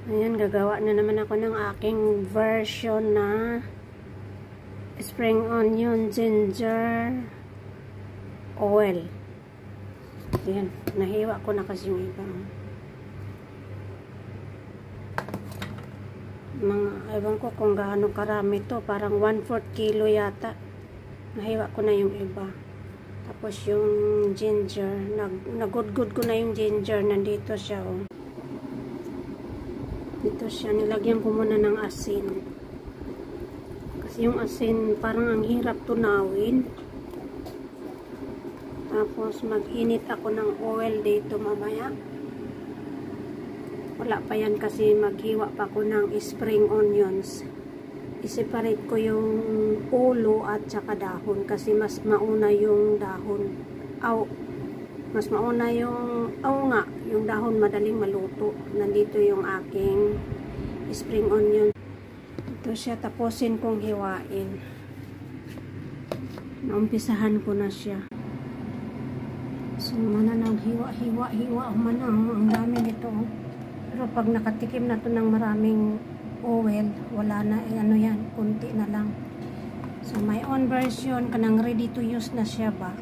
Ayan, gagawa na naman ako ng aking version na spring onion ginger oil. Ayan, nahiwa ko na kasi yung iba. Ewan ko kung gaano karami to, parang 1/4 kilo yata. Nahiwa ko na yung iba. Tapos yung ginger, nagudgud ko na yung ginger, nandito siya oh. Dito siya, nilagyan ko muna ng asin. Kasi yung asin parang ang hirap tunawin. Tapos mag-init ako ng oil dito mamaya. Wala pa yan kasi maghiwa pa ako ng spring onions. I-separate ko yung ulo at saka dahon kasi mas mauna yung dahon. Mas mauna yung yung dahon madaling maluto. Nandito yung aking spring onion. Ito siya, tapusin kong hiwain. Naumpisahan ko na siya. So, mana nang hiwa mana. Ang dami nito. Pero pag nakatikim na to ng maraming oil, wala na, ano yan, kunti na lang. So, my own version, kanang ready to use na siya ba?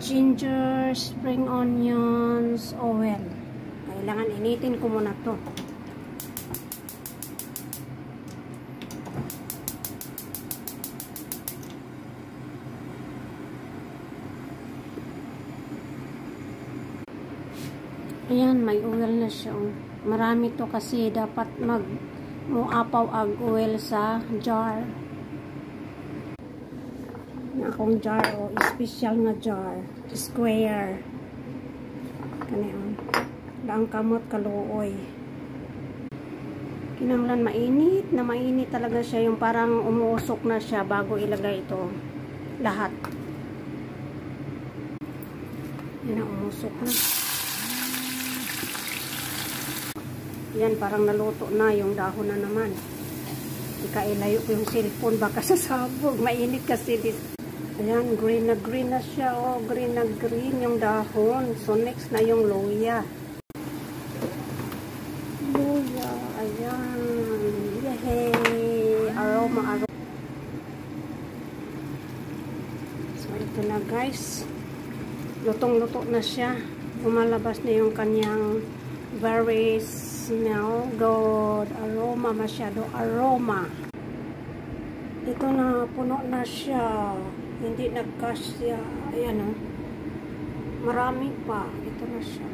Ginger, spring onions, oil. Kailangan initin ko muna to. Ayan, may oil na siya. Marami to kasi dapat muapaw ag oil sa jar. Na akong jar o special na jar, square. Kaniyan. Daang kamot kaluoy. Kinanglan mainit talaga siya, yung parang umuusok na siya bago ilagay ito lahat. Yan ang umusok na. Yan, parang naluto na yung dahon na naman. Ikailayo ko yung cellphone, baka sasabog. Mainit kasi ayan, green na siya. Oh, green na green yung dahon. So, next na yung luya. Luya, ayan. Yehey! Aroma. So, ito na guys. Lutong-luto na siya. Umalabas na yung kanyang very smell good, aroma, masyado aroma. Ito na, puno na siya, hindi nagkasya. Ayan o, marami pa, ito na siya.